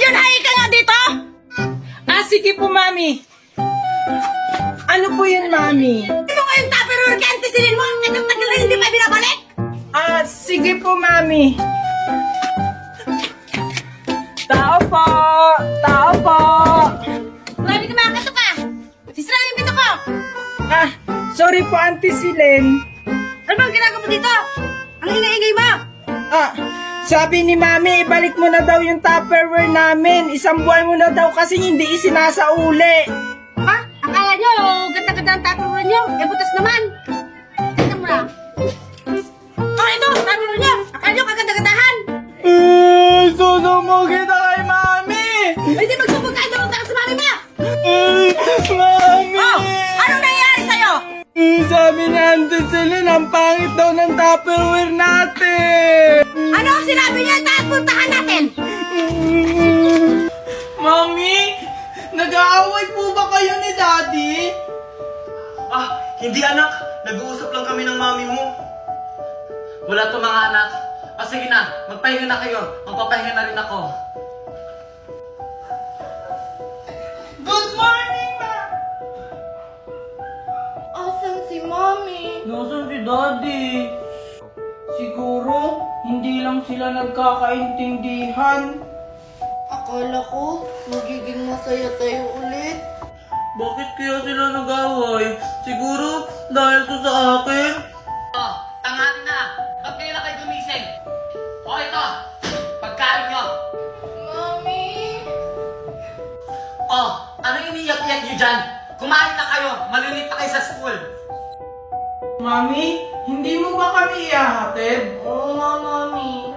Junjun, hay ka nga dito! Sige po, Mami. Ano po yun, Mami? Hindi mo ngayong tupperware kaya antisilin mo. Tagal-tagal na hindi pa binabalik. Sige po, Mami. Tao po! Tao po! Grabe ka mga kato ka. Sisira yung pito ko. Sorry po, Auntie Silen. Ano bang ginagawa mo dito? Ang ingay-ingay mo. Sabi ni Mami, ibalik mo na daw yung Tupperware namin. Isang buwan mo na daw kasi hindi isinasauli. Ha? Akala nyo, ganda-ganda ang tupperware nyo. Butas naman. Tignan mo na. Ito, tupperware nyo. Akala nyo kaganda-gandahan. Susumugin na kay Mami! Hindi magsubog kayo doon sa mami mo. Mami! Anong nangyayari sa'yo? Sabi ni Auntie Silen, ang pangit daw ng Tupperware natin! Ano ang sinabi niya? Puntahan natin. Mami! Nag-aaway po ba kayo ni Daddy? Hindi anak. Nag-uusap lang kami ng mami mo. Wala to mga anak. Sige na, magpahinga na kayo. Magpapahinga na rin ako. Good morning, Ma! Asan si Mommy? Nasaan si Daddy? Siguro, hindi lang sila nagkakaintindihan. Akala ko, magiging masaya tayo ulit. Bakit kaya sila nag-away? Siguro dahil to sa akin? Tanghali na. Ba't kayo na kayo gumising? Ito. Pagkain nyo. Mommy? Ano iniyak-iyak nyo dyan? Kumain na kayo. Malilate na kayo sa school. Mami, hindi mo ba kami ihahatid? Oo nga, Mommy.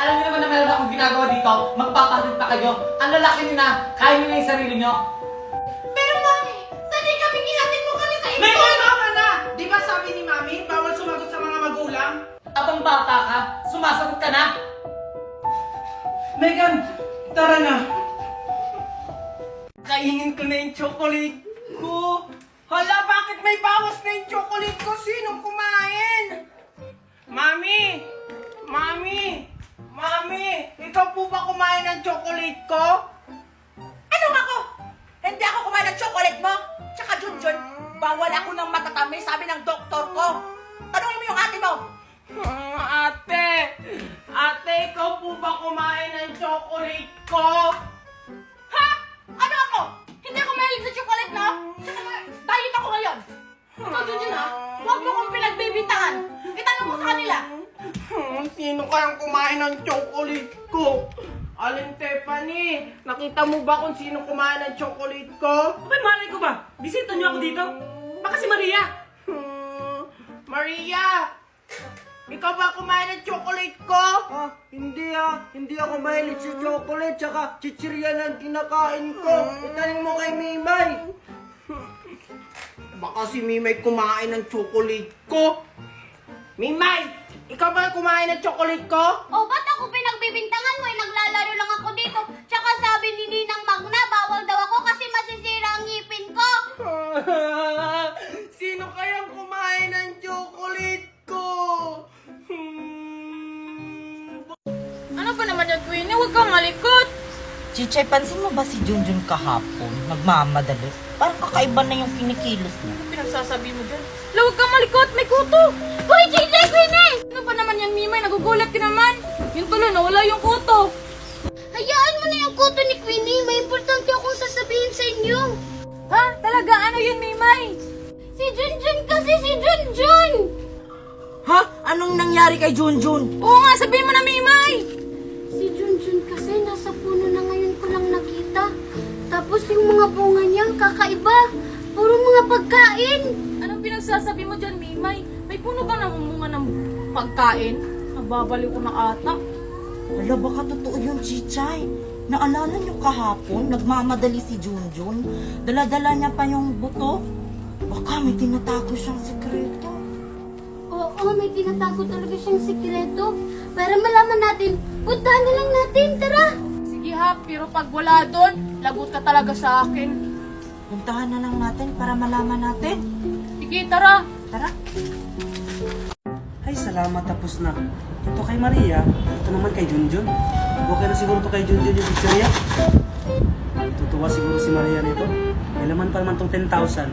Alam niyo naman na meron akong ginagawa dito. Magpapahatid pa kayo. Ang lalaki niyo na. Kaya niyo na yung sarili niyo. Pero Mommy, sanay kami kinatid mo kami sa inyo? May tama na! Di ba sabi ni Mami, bawal sumagot sa mga magulang? Abang bata ka, sumasagot ka na. Megan, tara na. Kainin ko na yung chocolate ko. Hala, bakit may bawas na yung chocolate ko? Sinong kumain? Mami! Mami! Mami! Ikaw po ba kumain ng chocolate ko? Anong ako? Hindi ako kumain ng chocolate mo. Tsaka Junjun, bawal ako ng matatamis, sabi ng doktor ko. Tanungin mo yung ate mo. Ate! Ate, ikaw po ba kumain ng chocolate ko? Ha? Ano ako? Hindi ako mahilig sa chocolate, no? Tsaka diet ako ngayon. Ikaw, Junjun, ha? Huwag mo kong pinagbibintangan. Itanong mo sa kanila. Sino kayang kumain ng chocolate ko? Aling Tiffany, nakita mo ba kung sino kumain ng chocolate ko? Abay, malay ko ba? Bisita niyo ako dito. Baka si Maria. Maria! Ikaw ba kumain ng chocolate ko? Hindi ako mahilig sa chocolate, tsaka chichirya ang kinakain ko. Itanong mo kay Mimay. Baka si Mimay kumain ng chocolate ko. Mimay! Ikaw ba kumain ng chocolate ko? Ba't ako pinagbibintangan mo? Naglalaro lang ako dito. Tsaka sabi ni Ninang Magna, bawal daw ako kasi masisira ang ngipin ko. Sino kayang kumain ng chocolate ko? Ano ba naman yan, Queenie? Huwag kang malikot. Chichay, pansin mo ba si Junjun kahapon? Nagmamadali. Parang kakaiba na yung kinikilos mo. Pinagsasabi mo dyan. Huwag kang malikot, may kuto. Hoy, Chichay, Queenie! Ano ba naman yan, Mimay? Nagugulat ka naman. Yung tuloy, nawala yung kuto. Hayaan mo na yung kuto ni Queenie. May importante akong sasabihin sa inyo. Ha? Talaga? Ano yun, Mimay? Si Junjun kasi, si Junjun! Ha? Anong nangyari kay Junjun? Oo nga, sabihin mo na, Mimay! Si Junjun kasi nasa puno na ngayon ko lang nakita. Tapos yung mga bunga niya, kakaiba. Puro mga pagkain. Anong pinagsasabi mo dyan, Mimay? May puno ba namumunga ng pagkain? Nababaliw ko na ata. Hala, baka totoo yun, Chichay. Naalala niyo kahapon, nagmamadali si Junjun. Dala-dala niya pa yung buto. Baka may tinatago siyang sekreto. Oo, may tinatago talaga siyang sikreto. Para malaman natin, puntahan na lang natin, tara! Sige ha, pero pag wala doon, lagot ka talaga sa akin. Puntahan na lang natin para malaman natin. Sige, tara! Tara. Ay, salamat, tapos na. Ito kay Maria, ito naman kay Junjun. Okay na siguro to kay Junjun yung pizzeria. Tutuwa siguro si Maria nito. May laman pa naman tong 10,000.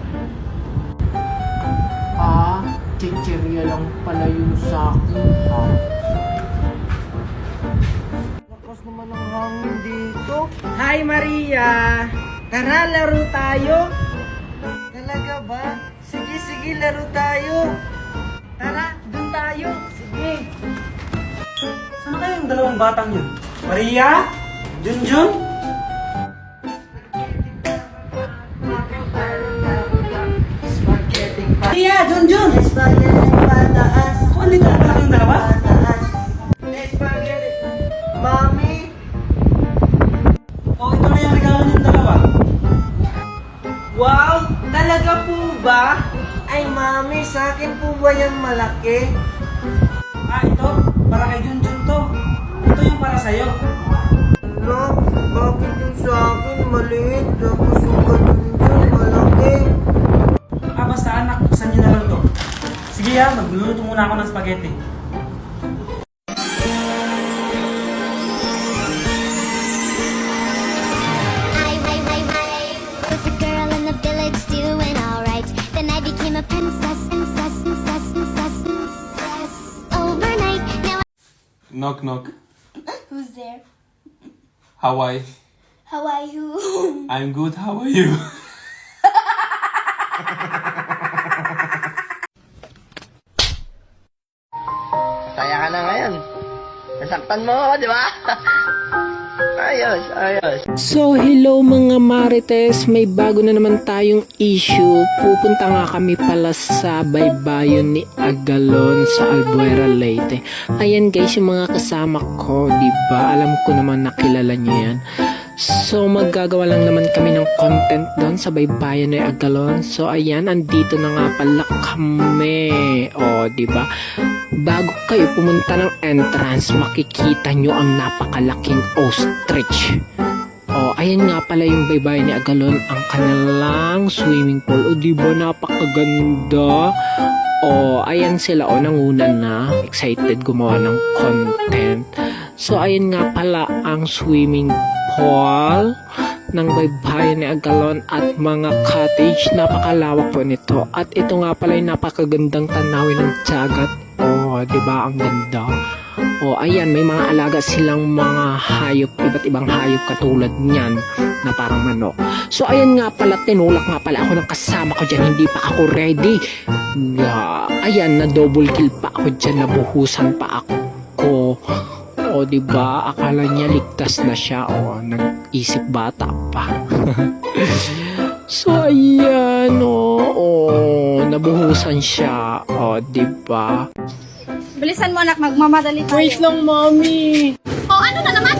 Chichirya lang pala yung sa akin. Lakas naman ang hangin dito. Hi Maria! Tara, laro tayo! Talaga ba? Sige, laro tayo. Tara, dun tayo! Sige. Saan kaya yung dalawang batang yun? Maria? Junjun? Maria! Junjun! Ako, andito na pala kayong dalawa? Mami! Oh, ito na yung regalo niyong dalawa. Wow! Talaga po ba? Ay mami, sa akin po ba yung malaki? Ito. Para kay Junjun to. Ito yung para sa'yo. No, bakit yung sa akin maliit? Tapos yung Junjun malaki? Basta anak, buksan niyo na lang to. Sige magluluto muna ako ng spaghetti. I was a girl in the village doing alright. Then I became a princess. Overnight, now Knock knock. who's there? Hawaii. How are you? I'm good. How are you? Saya ka na ngayon. Nasaktan mo ako, di ba? Ayos. So hello mga Marites, may bago na naman tayong issue. Pupunta nga kami pala sa baybayon ni Agalon sa Albuera, Leyte. Ayan guys, yung mga kasama ko, diba? Alam ko naman nakilala nyo yan. So maggagawa lang naman kami ng content doon sa baybayon ni Agalon. So ayan, andito na nga pala kami. O, diba? Bago kayo pumunta ng entrance, makikita nyo ang napakalaking ostrich. O, ayan nga pala yung baybayin ni Agalon, ang kanilang swimming pool. O, diba napakaganda? O, ayan sila, o, nangunan na. Excited gumawa ng content. So, ayan nga pala ang swimming pool ng baybayin ni Agalon at mga cottage. Napakalawak po nito. At ito nga pala yung napakagandang tanawin ng dagat. Oh, di ba ang ganda? Oh, ayan, may mga alaga silang mga hayop, iba't ibang hayop katulad niyan na parang manok. So, ayan nga pala, tinulak nga pala ako ng kasama ko dyan, hindi pa ako ready. Ayan, na double kill pa ako dyan, nabuhusan pa ako. O, di ba? Akala niya ligtas na siya. O, nag-isip bata pa. So, ayan, nabuhusan siya. O, di ba? Bilisan mo anak, magmamadali tayo. Wait lang, Mami. Oh, ano na naman?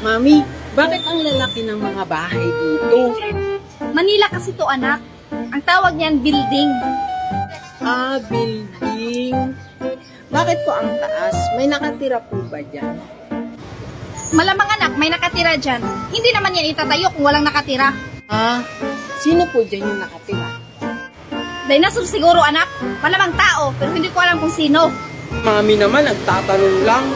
Mami, bakit ang lalaki ng mga bahay dito? Manila kasi to anak. Ang tawag niyan building. Building. Bakit po ang taas? May nakatira po ba dyan? Malamang anak, may nakatira dyan. Hindi naman yan itatayo kung walang nakatira. Sino po dyan yung nakatira? Dinosaur siguro anak. Malamang tao, pero hindi ko alam kung sino. Mami naman, nagtatanong lang.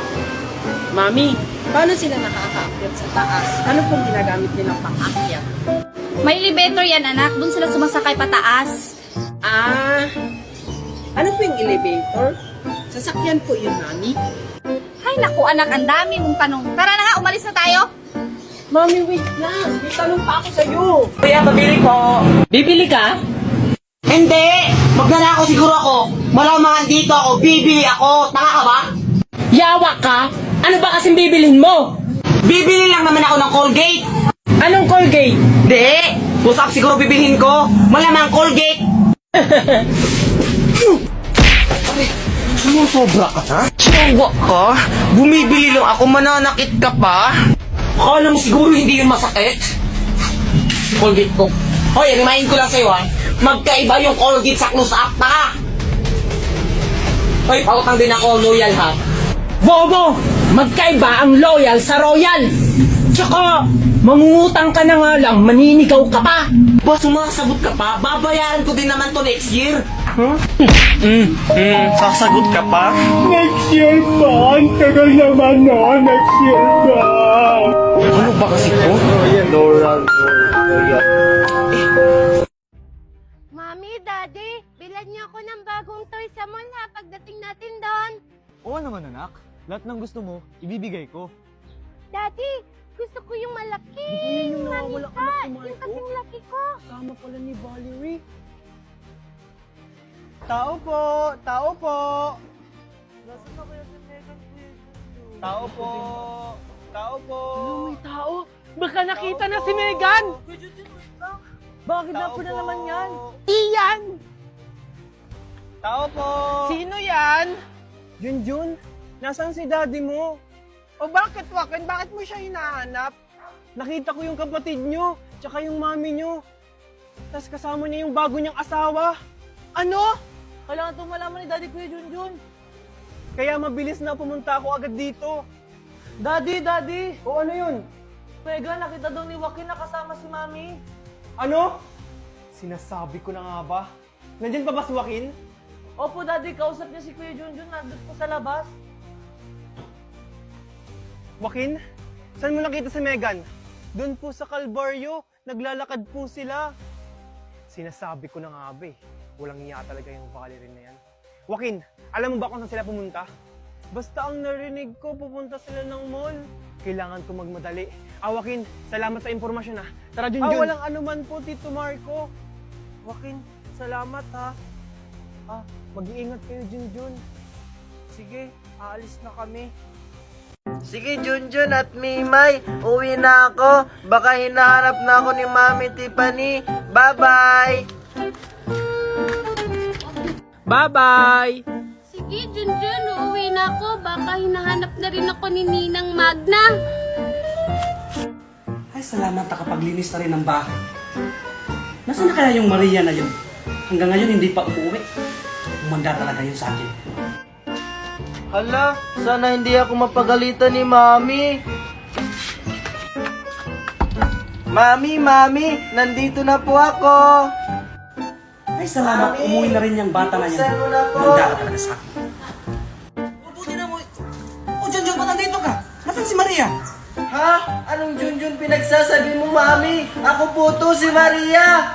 Mami, paano sila nakakaakyat sa taas? Ano pong ginagamit nilang pang-akyat? May elevator yan anak, doon sila sumasakay pataas. Ano po yung elevator? Sasakyan po yun, Mami. Ay naku anak, ang dami mong tanong. Tara na nga, umalis na tayo. Mami, wait lang. May tanong pa ako sa'yo. Kuya, pabili ko. Bibili ka? Hindi! Magnanakaw siguro ako. Malamang dito ako, bibili ako. Tanga ka ba? Yawa ka? Ano ba kasing bibilhin mo? Bibili lang naman ako ng Colgate. Anong Colgate? Hindi! Pusap siguro bibilhin ko. Malamang Colgate. Sumusobra ka na? Siyawa ka? Bumibili lang ako, mananakit ka pa? Akala mo siguro hindi yun masakit? Colgate ko. Hoy, remind ko lang sa'yo ha. Magkaiba yung Colgate sa close-up na. Hoy, pautang din ako, loyal ha. Bobo! Magkaiba ang loyal sa royal! Tsaka, mangungutang ka na nga lang, maninigaw ka pa! Ba, sumasagot ka pa? Babayaran ko din naman to next year. Sasagot ka pa? Next year pa! Ang tagal naman na! Next year pa! Ano ba kasi ko? Mami, Daddy, bilhan niyo ako ng bagong toy sa mall ha pagdating natin doon. Oo naman anak. Lahat ng gusto mo, ibibigay ko. Daddy, gusto ko yung malaki. Yung nawawala ka na kumain Yung kasing laki ko. Kasama pala ni Valerie. Tao po! Tao po! Nasaan na kaya si Megan? Tao po! Tao po! May tao! Baka nakita na si Megan! Bakit na po na naman yan? Iyan! Tao po! Sino yan? Junjun, nasaan si daddy mo? O bakit, Wakin? Bakit mo siya hinahanap? Nakita ko yung kapatid nyo, tsaka yung mami nyo. Tapos kasama niya yung bago niyang asawa. Ano? Kailangan itong malaman ni Daddy Kuya Junjun. Kaya mabilis na pumunta ako agad dito. Daddy! O ano yun? Pega, nakita daw ni Joaquin na kasama si Mami. Ano? Sinasabi ko na nga ba? Nandyan pa ba si Joaquin? Opo, Daddy. Kausap niya si Kuya Junjun. Nandun po sa labas. Joaquin? Saan mo nakita si Megan? Doon po sa Calvario. Naglalakad po sila. Sinasabi ko na nga ba eh. Walang iya talaga yung Valerie na yan. Joaquin, alam mo ba kung saan sila pumunta? Basta ang narinig ko, pupunta sila ng mall. Kailangan ko magmadali. Joaquin, salamat sa impormasyon ha. Tara, Junjun. Walang anuman po, Tito Marco. Joaquin, salamat ha. Mag-iingat kayo, Junjun. Sige, aalis na kami. Sige, Junjun at Mimay, uwi na ako. Baka hinahanap na ako ni Mami Tiffany. Bye-bye! Bye-bye! Sige, Junjun, uuwi na ako. Baka hinahanap na rin ako ni Ninang Magna. Ay, salamat nakapaglinis na rin ng bahay. Nasaan na kaya yung Maria na yun? Hanggang ngayon hindi pa umuwi. Umanda talaga yun sa akin. Hala, sana hindi ako mapagalitan ni Mami. Mami, nandito na po ako. Ay, salamat. Mami, Umuwi na rin yung bata na yan. buksan mo na po. Umanda ka talaga sa akin. Mabuti na mo. O, Junjun, ba't nandito ka? Nasaan si Maria? Ha? Anong Junjun pinagsasabi mo, Mami? Ako po to, si Maria.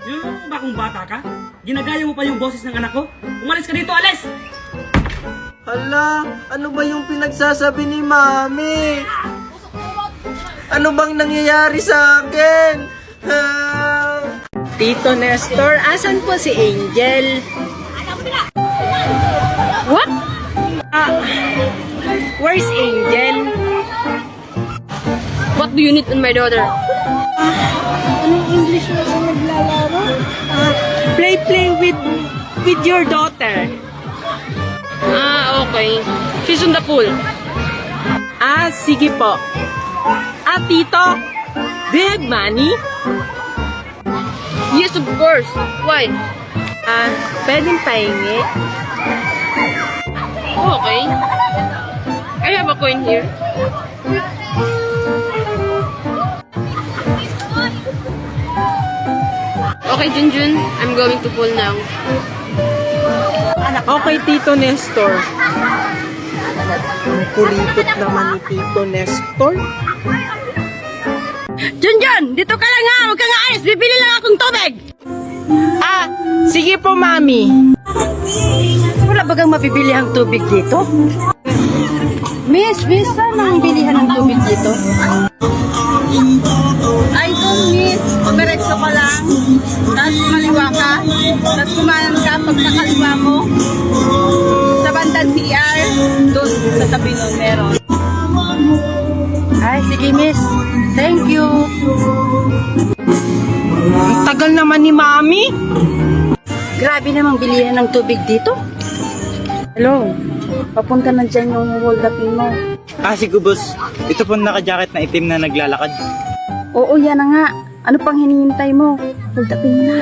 Yung ba kung bata ka? Ginagaya mo pa yung boses ng anak ko? Umalis ka dito, alis! Hala, ano ba yung pinagsasabi ni Mami? Ano bang nangyayari sa akin? Tito Nestor, asan po si Angel? What? Where's Angel? What do you need in my daughter? Anong English na sa naglalaro? Play with your daughter. Okay. She's on the pool. Sige po. Tito, do you have money? Yes, of course. Why? Pwedeng pahingi. Okay. I have a coin here. Okay, Junjun. I'm going to pool now. Okay, Tito Nestor. Ang kulipot naman ni Tito Nestor. Junjun, dito ka lang ha. Huwag kang aalis. Bibili lang akong tubig. Sige po, Mami. Wala bagang mabibili ang tubig dito? Miss, saan ang bilihan ng tubig dito? Ay, kung miss, umiretso ka lang, tapos kumaliwa ka, tapos kumanan ka pag nakaliwa mo, sa bandang CR, doon sa tabi nun meron. Ay, sige miss. Thank you. Ang tagal naman ni Mami. Grabe namang bilihan ng tubig dito. Hello, papunta na dyan yung hold upin mo. Sige, boss. Ito po naka-jacket na itim na naglalakad. Oo, yan na nga. Ano pang hinihintay mo? Hold upin mo na.